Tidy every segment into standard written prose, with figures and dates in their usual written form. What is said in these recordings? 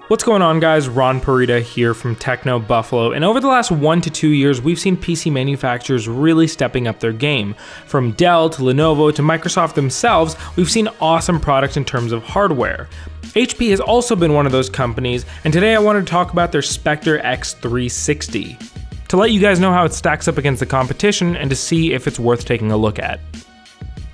What's going on, guys? Ron Parita here from Techno Buffalo, and over the last 1 to 2 years we've seen PC manufacturers really stepping up their game. From Dell to Lenovo to Microsoft themselves, we've seen awesome products in terms of hardware. HP has also been one of those companies, and today I wanted to talk about their Spectre x360 to let you guys know how it stacks up against the competition and to see if it's worth taking a look at.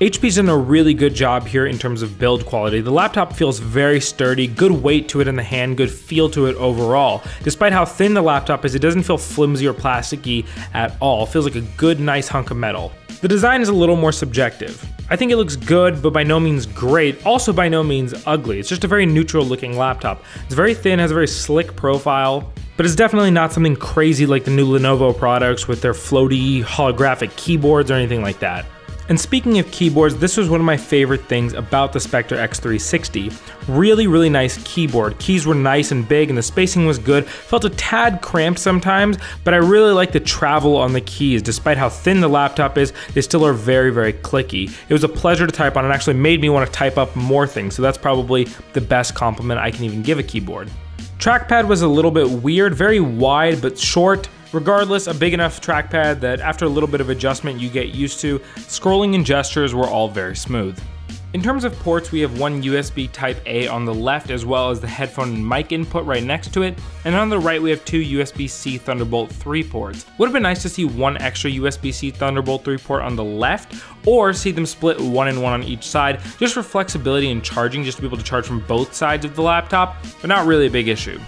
HP's done a really good job here in terms of build quality. The laptop feels very sturdy, good weight to it in the hand, good feel to it overall. Despite how thin the laptop is, it doesn't feel flimsy or plasticky at all. It feels like a good, nice hunk of metal. The design is a little more subjective. I think it looks good, but by no means great, also by no means ugly. It's just a very neutral looking laptop. It's very thin, has a very slick profile, but it's definitely not something crazy like the new Lenovo products with their floaty holographic keyboards or anything like that. And speaking of keyboards, this was one of my favorite things about the Spectre x360. Really nice keyboard. Keys were nice and big and the spacing was good. Felt a tad cramped sometimes, but I really like the travel on the keys. Despite how thin the laptop is, they still are very clicky. It was a pleasure to type on and actually made me want to type up more things, so that's probably the best compliment I can even give a keyboard. Trackpad was a little bit weird, very wide but short. Regardless, a big enough trackpad that after a little bit of adjustment you get used to. Scrolling and gestures were all very smooth. In terms of ports, we have one USB Type A on the left as well as the headphone and mic input right next to it, and on the right we have two USB-C Thunderbolt 3 ports. Would have been nice to see one extra USB-C Thunderbolt 3 port on the left, or see them split 1 and 1 on each side, just for flexibility in charging, just to be able to charge from both sides of the laptop, but not really a big issue.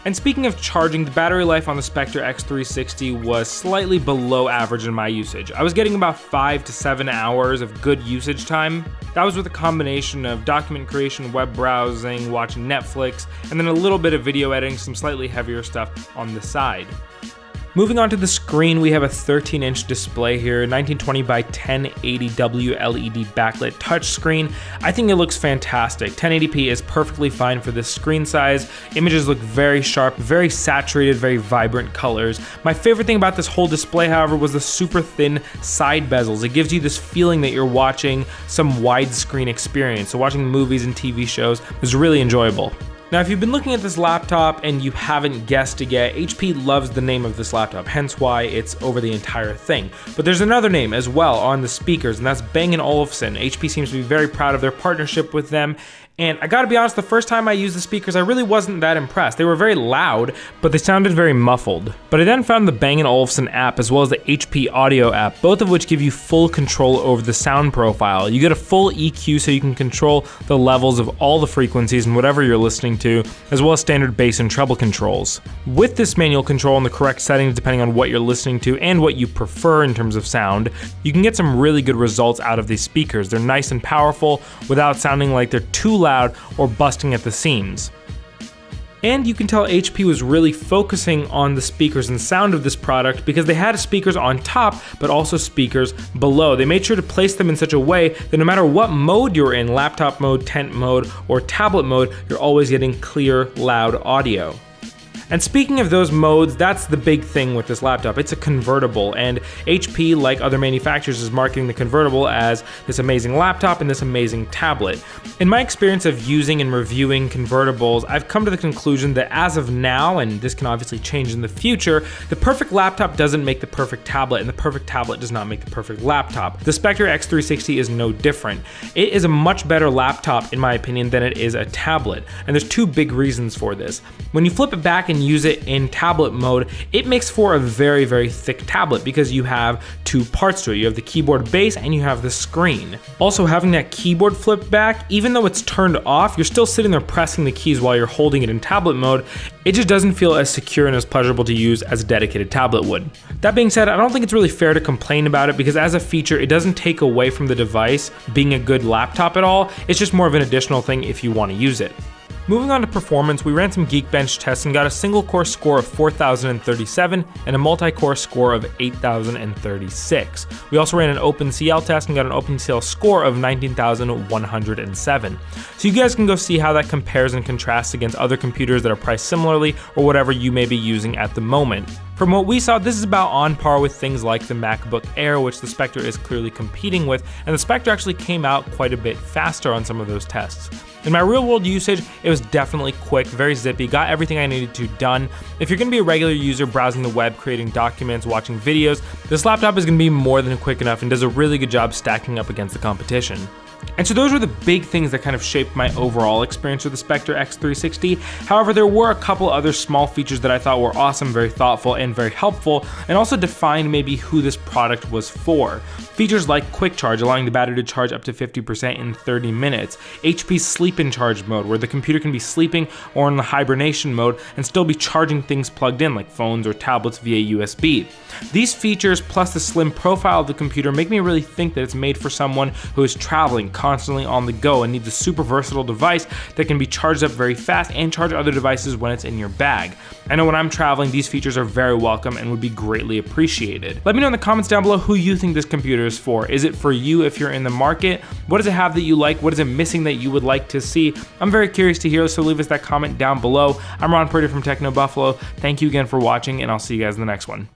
And speaking of charging, the battery life on the Spectre x360 was slightly below average in my usage. I was getting about 5 to 7 hours of good usage time. That was with a combination of document creation, web browsing, watching Netflix, and then a little bit of video editing, some slightly heavier stuff on the side. Moving on to the screen, we have a 13-inch display here, 1920 by 1080W LED backlit touchscreen. I think it looks fantastic. 1080p is perfectly fine for this screen size. Images look very sharp, very saturated, very vibrant colors. My favorite thing about this whole display, however, was the super thin side bezels. It gives you this feeling that you're watching some widescreen experience. So watching movies and TV shows is really enjoyable. Now, if you've been looking at this laptop and you haven't guessed it yet, HP loves the name of this laptop, hence why it's over the entire thing. But there's another name as well on the speakers, and that's Bang & Olufsen. HP seems to be very proud of their partnership with them. And I gotta be honest, the first time I used the speakers, I really wasn't that impressed. They were very loud, but they sounded very muffled. But I then found the Bang & Olufsen app as well as the HP Audio app, both of which give you full control over the sound profile. You get a full EQ so you can control the levels of all the frequencies and whatever you're listening to, as well as standard bass and treble controls. With this manual control and the correct settings depending on what you're listening to and what you prefer in terms of sound, you can get some really good results out of these speakers. They're nice and powerful without sounding like they're too loud or busting at the seams. And you can tell HP was really focusing on the speakers and sound of this product because they had speakers on top but also speakers below. They made sure to place them in such a way that no matter what mode you're in, laptop mode, tent mode, or tablet mode, you're always getting clear, loud audio. And speaking of those modes, that's the big thing with this laptop. It's a convertible, and HP, like other manufacturers, is marketing the convertible as this amazing laptop and this amazing tablet. In my experience of using and reviewing convertibles, I've come to the conclusion that as of now, and this can obviously change in the future, the perfect laptop doesn't make the perfect tablet, and the perfect tablet does not make the perfect laptop. The Spectre x360 is no different. It is a much better laptop, in my opinion, than it is a tablet, and there's two big reasons for this. When you flip it back and use it in tablet mode, it makes for a very thick tablet because you have two parts to it. You have the keyboard base and you have the screen. Also, having that keyboard flipped back, even though it's turned off, you're still sitting there pressing the keys while you're holding it in tablet mode. It just doesn't feel as secure and as pleasurable to use as a dedicated tablet would. That being said, I don't think it's really fair to complain about it because as a feature, it doesn't take away from the device being a good laptop at all. It's just more of an additional thing if you want to use it. Moving on to performance, we ran some Geekbench tests and got a single core score of 4,037 and a multi-core score of 8,036. We also ran an OpenCL test and got an OpenCL score of 19,107. So you guys can go see how that compares and contrasts against other computers that are priced similarly or whatever you may be using at the moment. From what we saw, this is about on par with things like the MacBook Air, which the Spectre is clearly competing with, and the Spectre actually came out quite a bit faster on some of those tests. In my real world usage, it was definitely quick, very zippy, got everything I needed to done. If you're gonna be a regular user browsing the web, creating documents, watching videos, this laptop is gonna be more than quick enough and does a really good job stacking up against the competition. And so those were the big things that kind of shaped my overall experience with the Spectre x360. However, there were a couple other small features that I thought were awesome, very thoughtful, and very helpful, and also defined maybe who this product was for. Features like quick charge, allowing the battery to charge up to 50% in 30 minutes. HP's sleep in charge mode, where the computer can be sleeping or in the hibernation mode and still be charging things plugged in, like phones or tablets via USB. These features, plus the slim profile of the computer, make me really think that it's made for someone who is traveling, constantly on the go, and needs a super versatile device that can be charged up very fast and charge other devices when it's in your bag. I know when I'm traveling, these features are very welcome and would be greatly appreciated. Let me know in the comments down below who you think this computer is for. Is it for you if you're in the market? What does it have that you like? What is it missing that you would like to see? I'm very curious to hear, so leave us that comment down below. I'm Ron Purdy from Techno Buffalo. Thank you again for watching, and I'll see you guys in the next one.